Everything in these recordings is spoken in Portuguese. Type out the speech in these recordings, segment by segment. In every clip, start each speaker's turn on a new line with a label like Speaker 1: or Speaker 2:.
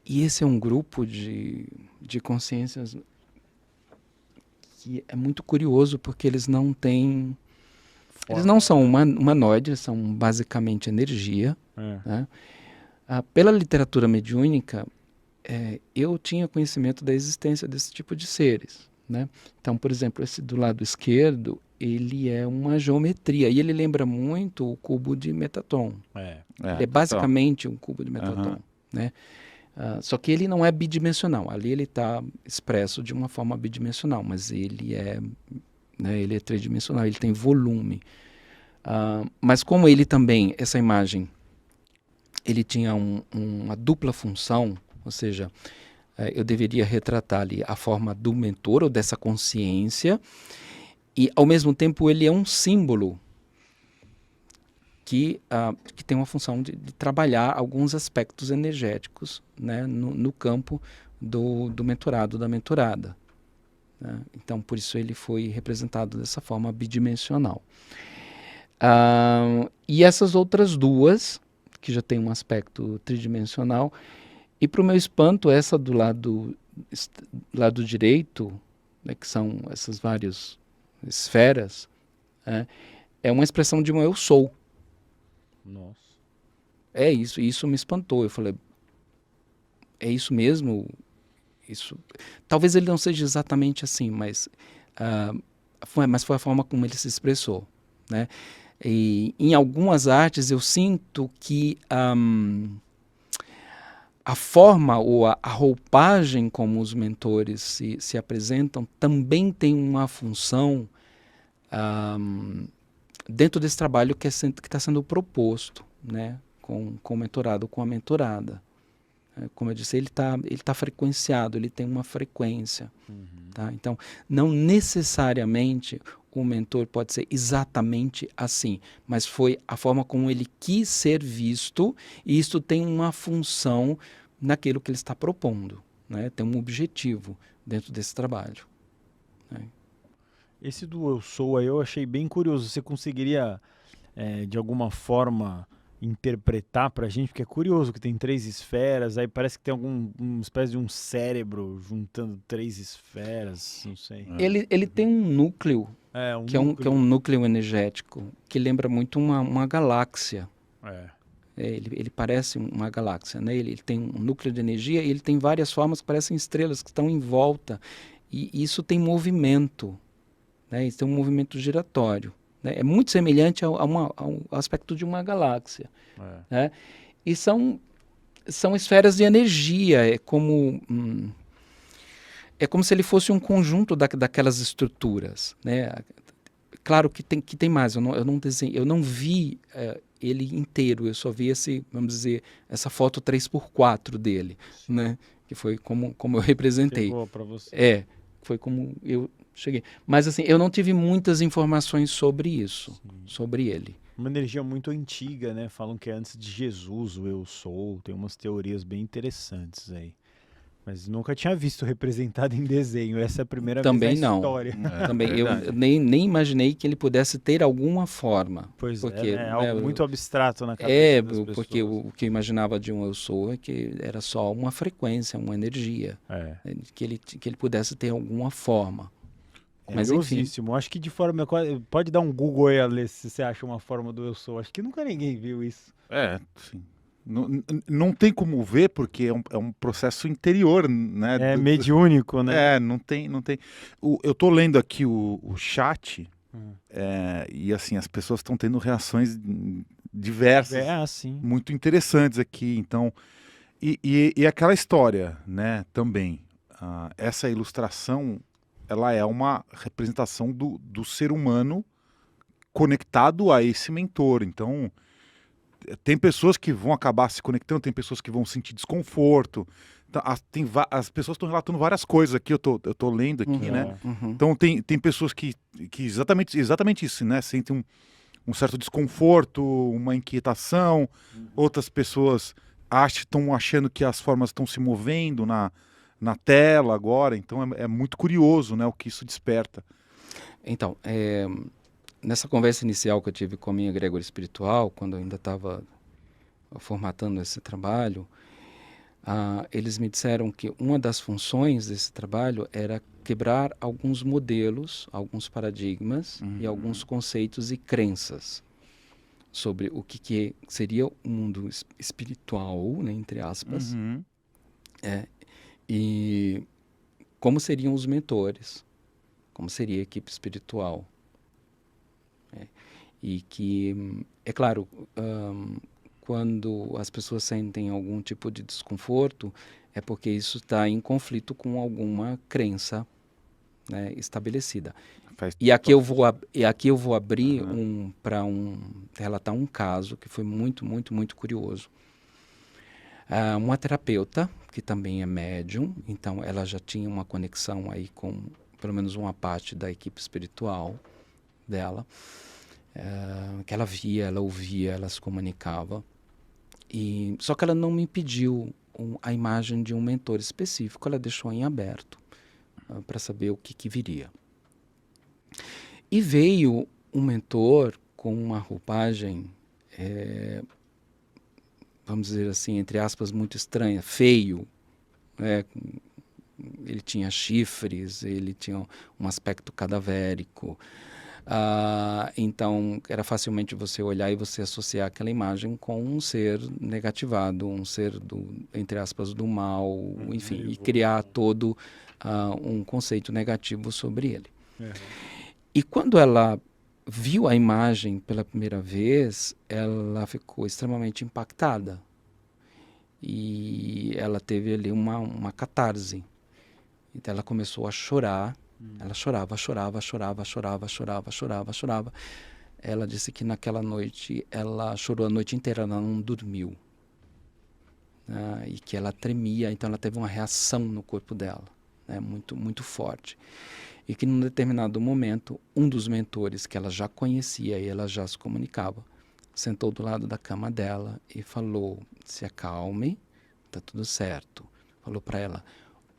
Speaker 1: E esse é um grupo de consciências que é muito curioso, porque eles não têm... Eles não são humanoides, são basicamente energia. Né? Pela literatura mediúnica, eu tinha conhecimento da existência desse tipo de seres. Né? Então, por exemplo, esse do lado esquerdo, ele é uma geometria, e ele lembra muito o cubo de Metatron. Ele é basicamente um cubo de Metatron. Né? Só que ele não é bidimensional. Ali ele está expresso de uma forma bidimensional, mas ele é tridimensional, ele tem volume. Mas como ele também, essa imagem, ele tinha uma dupla função, ou seja, eu deveria retratar ali a forma do mentor ou dessa consciência, e ao mesmo tempo ele é um símbolo que tem uma função de trabalhar alguns aspectos energéticos, né, no campo do mentorado, da mentorada. Né? Então, por isso ele foi representado dessa forma bidimensional. E essas outras duas, que já tem um aspecto tridimensional, e para o meu espanto, essa do lado direito, né, que são essas várias esferas, é uma expressão de um eu sou.
Speaker 2: Nossa.
Speaker 1: É isso, isso me espantou. Eu falei, é isso mesmo? Isso... Talvez ele não seja exatamente assim, mas foi a forma como ele se expressou. Né? E em algumas artes eu sinto que a forma ou a roupagem como os mentores se apresentam também tem uma função dentro desse trabalho que está sendo proposto, né, com o mentorado, com a mentorada. Como eu disse, ele tá frequenciado, ele tem uma frequência. Tá? Então, não necessariamente o mentor pode ser exatamente assim, mas foi a forma como ele quis ser visto, e isso tem uma função naquilo que ele está propondo. Né? Tem um objetivo dentro desse trabalho. Né?
Speaker 2: Esse do eu sou aí eu achei bem curioso. Você conseguiria, de alguma forma, interpretar pra gente? Porque é curioso que tem 3 esferas, aí parece que tem uma espécie de um cérebro juntando 3 esferas, não sei.
Speaker 1: Ele tem um núcleo,
Speaker 2: Um
Speaker 1: que é
Speaker 2: núcleo.
Speaker 1: um núcleo energético, que lembra muito uma galáxia.
Speaker 2: É.
Speaker 1: Ele parece uma galáxia, né? Ele tem um núcleo de energia e ele tem várias formas que parecem estrelas que estão em volta. E isso tem movimento, né? Isso tem um movimento giratório. Né? É muito semelhante ao aspecto de uma galáxia. Né? E são esferas de energia. É como se ele fosse um conjunto daquelas estruturas. Né? Claro que tem mais. Eu não vi ele inteiro. Eu só vi vamos dizer, essa foto 3x4 dele, né? Que foi como eu representei.
Speaker 2: Chegou pra você.
Speaker 1: Foi como eu cheguei. Mas assim, eu não tive muitas informações sobre isso, sobre ele.
Speaker 2: Uma energia muito antiga, né? Falam que é antes de Jesus, o eu sou. Tem umas teorias bem interessantes aí. Mas nunca tinha visto representado em desenho. Essa é a primeira vez na
Speaker 1: Também não.
Speaker 2: história.
Speaker 1: Também eu nem imaginei que ele pudesse ter alguma forma.
Speaker 2: Pois
Speaker 1: porque,
Speaker 2: é, né? Algo muito abstrato na cabeça das pessoas.
Speaker 1: Porque o que eu imaginava de um eu sou é que era só uma frequência, uma energia. Que ele pudesse ter alguma forma. Mas enfim.
Speaker 2: Acho que de forma... Pode dar um Google aí, Alê, se você acha uma forma do eu sou. Acho que nunca ninguém viu isso.
Speaker 3: Sim. Não tem como ver, porque é um processo interior, né?
Speaker 2: É mediúnico, né?
Speaker 3: Não tem. Eu tô lendo aqui o chat, e assim, as pessoas estão tendo reações diversas,
Speaker 2: sim.
Speaker 3: muito interessantes aqui. Então, e aquela história, né, também. Essa ilustração, ela é uma representação do ser humano conectado a esse mentor. Então, tem pessoas que vão acabar se conectando, tem pessoas que vão sentir desconforto. Então, as pessoas estão relatando várias coisas aqui, eu tô lendo aqui, né? Então tem pessoas que exatamente isso, né? Sentem um certo desconforto, uma inquietação. Outras pessoas estão achando que as formas estão se movendo na tela agora. Então é muito curioso, né, o que isso desperta.
Speaker 1: Então, nessa conversa inicial que eu tive com a minha egrégora espiritual, quando eu ainda estava formatando esse trabalho, eles me disseram que uma das funções desse trabalho era quebrar alguns modelos, alguns paradigmas e alguns conceitos e crenças sobre o que seria o mundo espiritual, né, entre aspas, e como seriam os mentores, como seria a equipe espiritual. E que, é claro, quando as pessoas sentem algum tipo de desconforto, é porque isso está em conflito com alguma crença, né, estabelecida. E aqui eu vou abrir relatar um caso que foi muito, muito, muito curioso. Uma terapeuta, que também é médium, então ela já tinha uma conexão aí com pelo menos uma parte da equipe espiritual dela, que ela via, ela ouvia, ela se comunicava. Só que ela não me pediu a imagem de um mentor específico, ela deixou em aberto para saber o que viria. E veio um mentor com uma roupagem, vamos dizer assim, entre aspas, muito estranha, feio. Ele tinha chifres, ele tinha um aspecto cadavérico. Então, era facilmente você olhar e você associar aquela imagem com um ser negativado, um ser, entre aspas, do mal, enfim, e criar todo um conceito negativo sobre ele. E quando ela viu a imagem pela primeira vez, ela ficou extremamente impactada. E ela teve ali uma catarse. Então ela começou a chorar. Ela chorava. Ela disse que naquela noite ela chorou a noite inteira, ela não dormiu. E que ela tremia, então ela teve uma reação no corpo dela, né, muito, muito forte. E que num determinado momento, um dos mentores que ela já conhecia e ela já se comunicava, sentou do lado da cama dela e falou: se acalme, tá tudo certo. Falou para ela: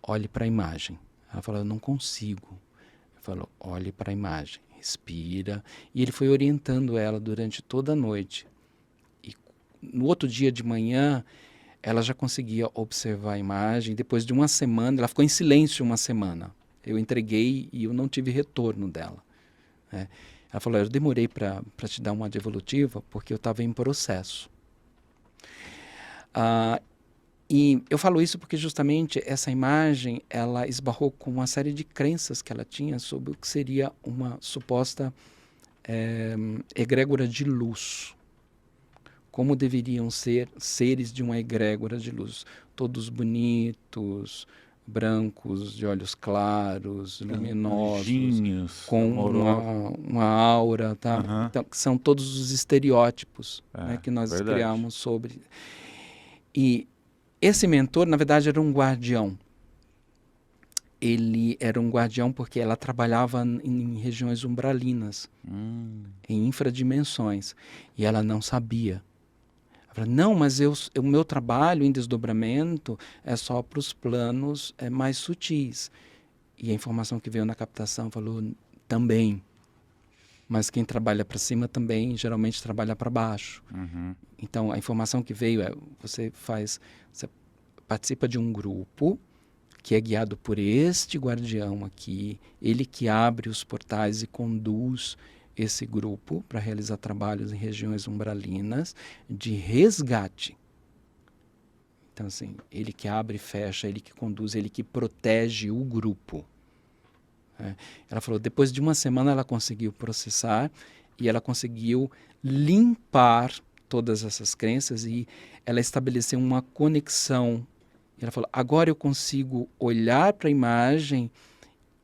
Speaker 1: olhe para a imagem. Ela falou: eu não consigo. Ele falou: olhe para a imagem, respira. E ele foi orientando ela durante toda a noite. E no outro dia de manhã, ela já conseguia observar a imagem. Depois de uma semana, ela ficou em silêncio uma semana. Eu entreguei e eu não tive retorno dela. Ela falou: eu demorei para te dar uma devolutiva porque eu estava em processo. E eu falo isso porque justamente essa imagem, ela esbarrou com uma série de crenças que ela tinha sobre o que seria uma suposta egrégora de luz. Como deveriam ser seres de uma egrégora de luz. Todos bonitos, brancos, de olhos claros, luminosos,
Speaker 3: anjinhos,
Speaker 1: com uma aura, tá? Então, são todos os estereótipos, né, que nós criamos sobre. E esse mentor, na verdade, era um guardião. Ele era um guardião porque ela trabalhava em regiões umbralinas, em infradimensões, e ela não sabia. Ela falou: não, mas o meu trabalho em desdobramento é só para os planos mais sutis. E a informação que veio na captação falou: também. Mas quem trabalha para cima também geralmente trabalha para baixo. Então a informação que veio você participa de um grupo que é guiado por este guardião aqui, ele que abre os portais e conduz esse grupo para realizar trabalhos em regiões umbralinas de resgate. Então, assim, ele que abre e fecha, ele que conduz, ele que protege o grupo. Ela falou: depois de uma semana ela conseguiu processar e ela conseguiu limpar todas essas crenças e ela estabeleceu uma conexão. Ela falou: agora eu consigo olhar para a imagem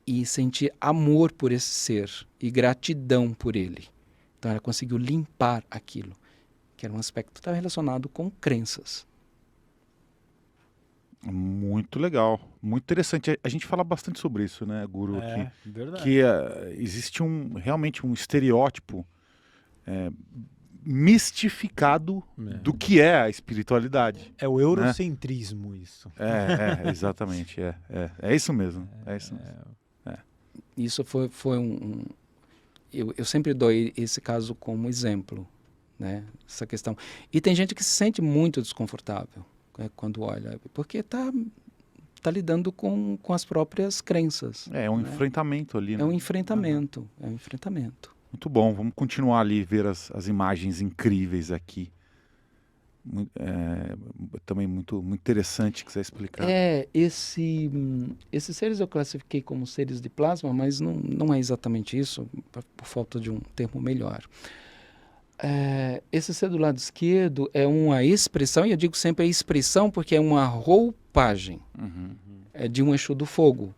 Speaker 1: e sentir amor por esse ser e gratidão por ele. Então ela conseguiu limpar aquilo, que era um aspecto que estava relacionado com crenças.
Speaker 3: Muito legal, muito interessante. A gente fala bastante sobre isso, né, Guru?
Speaker 2: Verdade.
Speaker 3: Que existe realmente um estereótipo mistificado do que é a espiritualidade.
Speaker 2: É o eurocentrismo, né? Isso.
Speaker 3: Exatamente. É isso mesmo. É isso mesmo.
Speaker 1: Isso foi eu sempre dou esse caso como exemplo, né? Essa questão. E tem gente que se sente muito desconfortável quando olha, porque está lidando com as próprias crenças.
Speaker 3: É um enfrentamento ali, né?
Speaker 1: É um enfrentamento,
Speaker 3: Muito bom, vamos continuar ali, ver as imagens incríveis aqui. Também muito interessante que você explicar.
Speaker 1: Esses seres eu classifiquei como seres de plasma, mas não é exatamente isso, por falta de um termo melhor. Esse ser do lado esquerdo é uma expressão, e eu digo sempre expressão porque é uma roupagem de um Exu do fogo.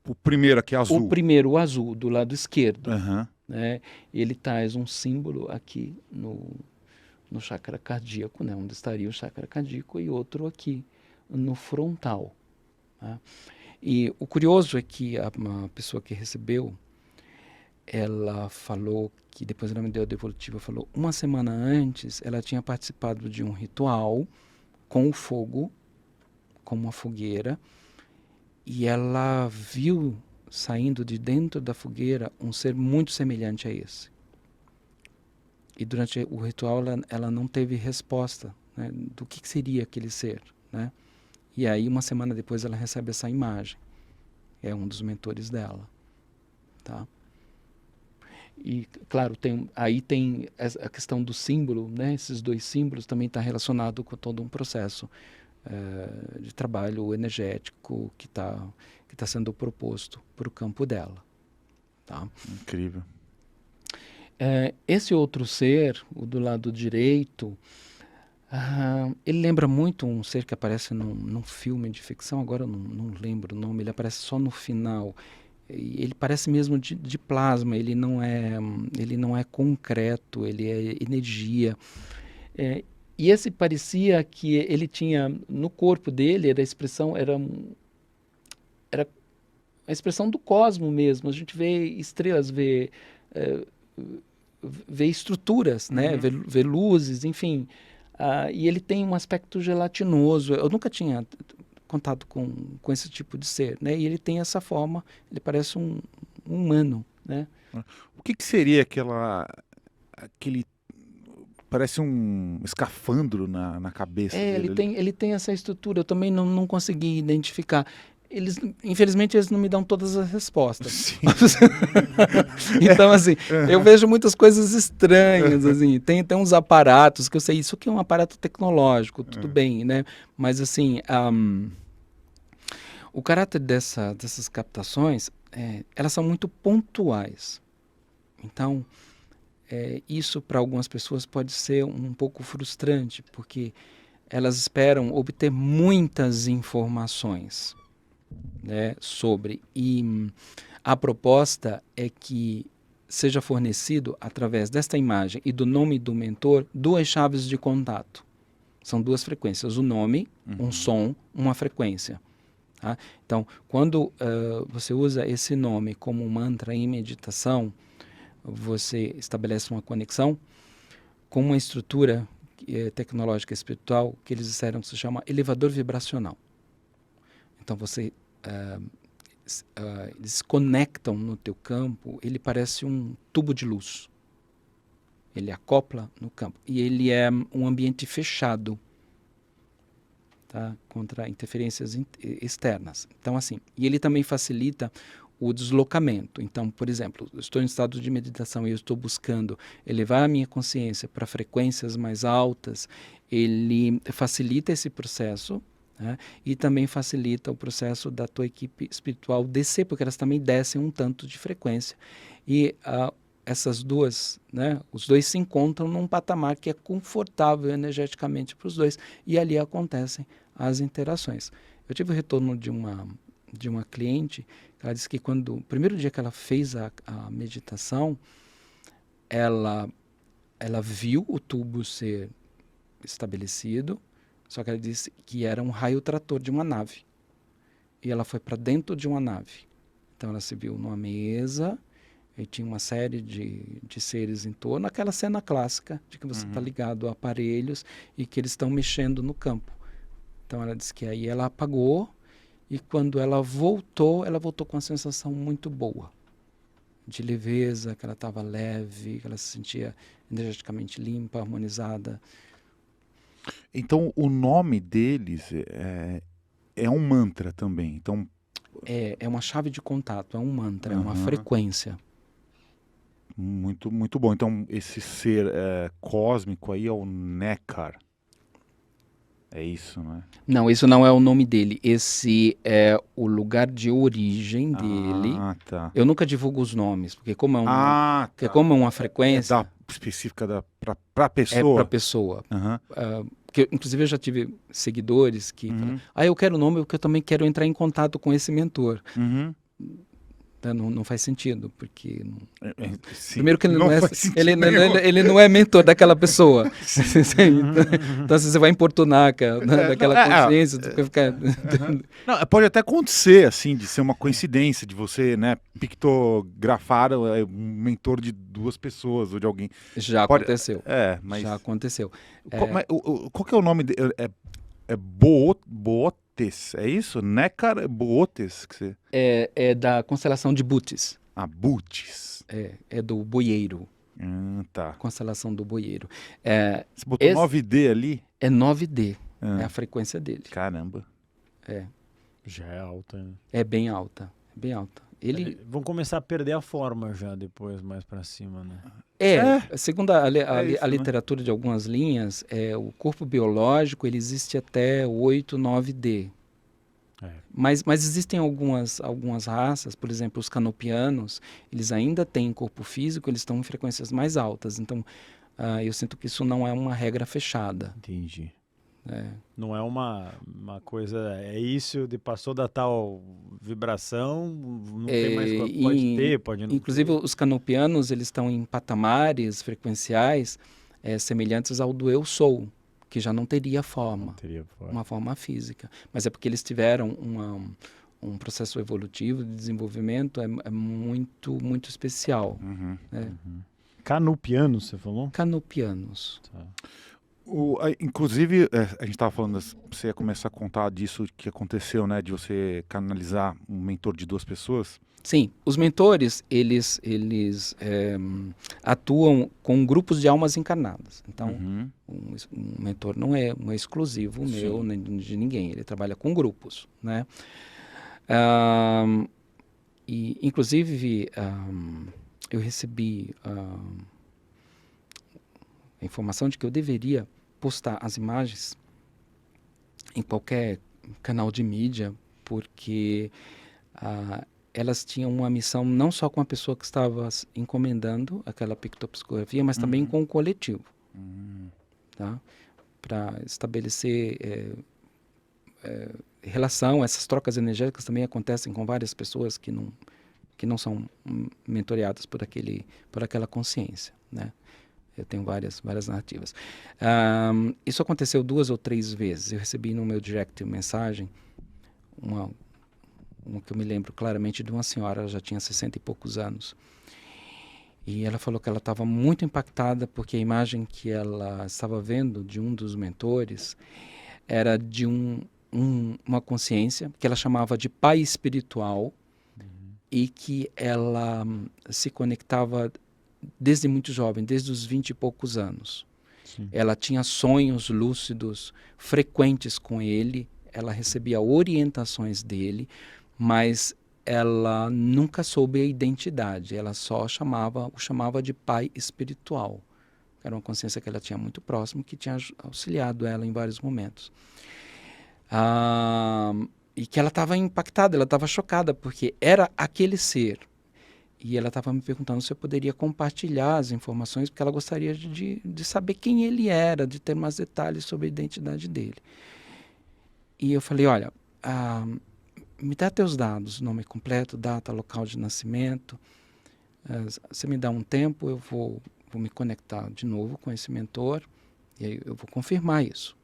Speaker 3: O primeiro aqui, azul.
Speaker 1: O primeiro, o azul, do lado esquerdo.
Speaker 3: Né?
Speaker 1: Ele traz um símbolo aqui no chakra cardíaco, né, onde estaria o chakra cardíaco, e outro aqui no frontal. Tá? E o curioso é que a pessoa que recebeu, ela falou que, depois ela me deu a devolutiva, falou, uma semana antes ela tinha participado de um ritual com o fogo, com uma fogueira, e ela viu saindo de dentro da fogueira um ser muito semelhante a esse. E durante o ritual ela não teve resposta, né, do que seria aquele ser. Né? E aí, uma semana depois, ela recebe essa imagem. É um dos mentores dela. Tá? E, claro, aí tem a questão do símbolo, né? Esses dois símbolos também está relacionado com todo um processo de trabalho energético que tá sendo proposto para o campo dela. Tá?
Speaker 3: Incrível.
Speaker 1: Esse outro ser, o do lado direito, ele lembra muito um ser que aparece num filme de ficção, agora eu não lembro o nome, ele aparece só no final. E ele parece mesmo de plasma, ele não é concreto, ele é energia. E esse parecia que ele tinha, no corpo dele, era a expressão do cosmo mesmo. A gente vê estrelas, vê estruturas, né? Vê luzes, enfim. E ele tem um aspecto gelatinoso. Eu nunca tinha contato com esse tipo de ser, né? E ele tem essa forma, ele parece um humano, né?
Speaker 3: O que seria aquele... Parece um escafandro na cabeça dele.
Speaker 1: Ele tem essa estrutura, eu também não consegui identificar. Infelizmente, eles não me dão todas as respostas. Então, assim, eu vejo muitas coisas estranhas, assim. Tem uns aparatos que eu sei, isso aqui é um aparato tecnológico, tudo bem, né? Mas, assim, o caráter dessas captações, elas são muito pontuais. Então, isso para algumas pessoas pode ser um pouco frustrante, porque elas esperam obter muitas informações, né, sobre, e a proposta é que seja fornecido, através desta imagem e do nome do mentor, 2 chaves de contato. São 2 frequências, o nome, um som, uma frequência. Tá? Então, quando você usa esse nome como um mantra em meditação, você estabelece uma conexão com uma estrutura tecnológica espiritual que eles disseram que se chama elevador vibracional. Então eles se conectam no teu campo, ele parece um tubo de luz. Ele acopla no campo. E ele é um ambiente fechado, tá? Contra interferências externas. Então, assim, e ele também facilita o deslocamento. Então, por exemplo, eu estou em estado de meditação e eu estou buscando elevar a minha consciência para frequências mais altas, ele facilita esse processo, né? E também facilita o processo da tua equipe espiritual descer, porque elas também descem um tanto de frequência. E essas duas, né, os dois se encontram num patamar que é confortável energeticamente para os dois, e ali acontecem as interações. Eu tive o retorno de uma cliente. Ela disse que o primeiro dia que ela fez a meditação, ela viu o tubo ser estabelecido, só que ela disse que era um raio trator de uma nave. E ela foi para dentro de uma nave. Então ela se viu numa mesa, e tinha uma série de seres em torno, aquela cena clássica de que você está ligado a aparelhos e que eles estão mexendo no campo. Então ela disse que aí ela apagou, e quando ela voltou com uma sensação muito boa, de leveza, que ela estava leve, que ela se sentia energeticamente limpa, harmonizada.
Speaker 3: Então, o nome deles é um mantra também. Então,
Speaker 1: É uma chave de contato, é um mantra, é uma frequência.
Speaker 3: Muito, muito bom. Então, esse ser cósmico aí é o Nekar. É isso, né?
Speaker 1: Não, isso não é o nome dele. Esse é o lugar de origem dele.
Speaker 3: Ah, tá.
Speaker 1: Eu nunca divulgo os nomes, porque como é
Speaker 3: tá.
Speaker 1: como é uma frequência,
Speaker 3: Específica pra
Speaker 1: é
Speaker 3: pessoa.
Speaker 1: para pessoa.
Speaker 3: Aham.
Speaker 1: Que, inclusive eu já tive seguidores que falam, eu quero o nome porque eu também quero entrar em contato com esse mentor.
Speaker 3: Uhum.
Speaker 1: Não faz sentido, porque
Speaker 3: Sim,
Speaker 1: primeiro que ele não,
Speaker 3: faz sentido nenhum.
Speaker 1: ele não é mentor daquela pessoa. Então se você vai importunar daquela consciência, tu vai ficar...
Speaker 3: Não, pode até acontecer, assim, de ser uma coincidência, de você, né, pictografar um mentor de duas pessoas ou de alguém.
Speaker 1: Já aconteceu.
Speaker 3: Mas...
Speaker 1: Já aconteceu.
Speaker 3: Qual que é o nome dele? Bootes, é isso? Nekar Bootes? Que você...
Speaker 1: É da constelação de Bootes.
Speaker 3: Bootes.
Speaker 1: É do boieiro.
Speaker 3: Tá.
Speaker 1: Constelação do boieiro.
Speaker 3: Você botou 9D ali?
Speaker 1: É 9D. É a frequência dele.
Speaker 3: Caramba.
Speaker 2: Já é alta, né?
Speaker 1: É bem alta. É bem alta.
Speaker 2: Vão começar a perder a forma já depois, mais pra cima, né?
Speaker 1: Segundo a literatura de algumas linhas, o corpo biológico ele existe até 8, 9D. Mas existem algumas raças, por exemplo, os canopianos, eles ainda têm corpo físico, eles estão em frequências mais altas. Então, eu sinto que isso não é uma regra fechada.
Speaker 2: Entendi. Não é uma coisa, isso, passou da tal vibração, não tem mais, pode ter, pode não
Speaker 1: inclusive,
Speaker 2: ter.
Speaker 1: os canopianos, eles estão em patamares frequenciais semelhantes ao do eu sou, que já não teria forma, uma forma física. Mas é porque eles tiveram um processo evolutivo de desenvolvimento muito, muito especial.
Speaker 2: Canopianos, você falou?
Speaker 1: Canopianos.
Speaker 2: Tá.
Speaker 3: Inclusive, a gente estava falando, você ia começar a contar disso que aconteceu, né? De você canalizar um mentor de duas pessoas.
Speaker 1: Sim, os mentores, eles atuam com grupos de almas encarnadas. Então, um mentor não é exclusivo meu, nem de ninguém. Ele trabalha com grupos, né? E, inclusive, eu recebi a informação de que eu deveria postar as imagens em qualquer canal de mídia, porque elas tinham uma missão não só com a pessoa que estava encomendando aquela pictopsicografia, mas também com o coletivo, tá? Para estabelecer relação. Essas trocas energéticas também acontecem com várias pessoas que não são mentoreadas por aquela consciência, né? Eu tenho várias narrativas. Isso aconteceu 2 ou 3 vezes. Eu recebi no meu direct mensagem uma que eu me lembro claramente de uma senhora, ela já tinha 60 e poucos anos. E ela falou que ela estava muito impactada porque a imagem que ela estava vendo de um dos mentores era de uma consciência que ela chamava de pai espiritual e que ela se conectava desde muito jovem, desde os 20 e poucos anos.
Speaker 2: Sim.
Speaker 1: Ela tinha sonhos lúcidos frequentes com ele, ela recebia orientações dele, mas ela nunca soube a identidade, ela só o chamava de pai espiritual. Era uma consciência que ela tinha muito próximo, que tinha auxiliado ela em vários momentos. E que ela estava impactada, ela estava chocada, porque era aquele ser. E ela estava me perguntando se eu poderia compartilhar as informações, porque ela gostaria de saber quem ele era, de ter mais detalhes sobre a identidade dele. E eu falei, olha, me dá teus dados, nome completo, data, local de nascimento. Você me dá um tempo, eu vou me conectar de novo com esse mentor, e aí eu vou confirmar isso.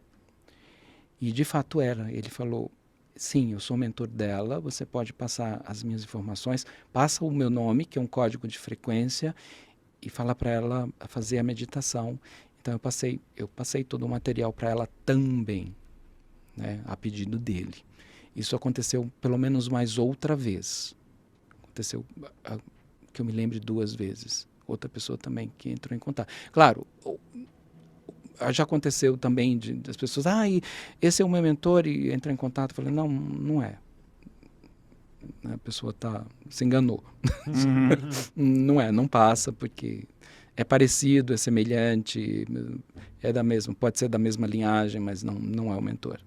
Speaker 1: E de fato era. Ele falou, sim, eu sou mentor dela, você pode passar as minhas informações, passa o meu nome, que é um código de frequência, e fala para ela fazer a meditação. Então eu passei todo o material para ela também, né, a pedido dele. Isso aconteceu pelo menos mais outra vez. Aconteceu, que eu me lembre, 2 vezes. Outra pessoa também que entrou em contato. Claro, já aconteceu também das pessoas, esse é o meu mentor, e entra em contato. Eu falei, não, não é. A pessoa se enganou. Não é, não passa, porque é parecido, é semelhante, pode ser da mesma linhagem, mas não é o mentor.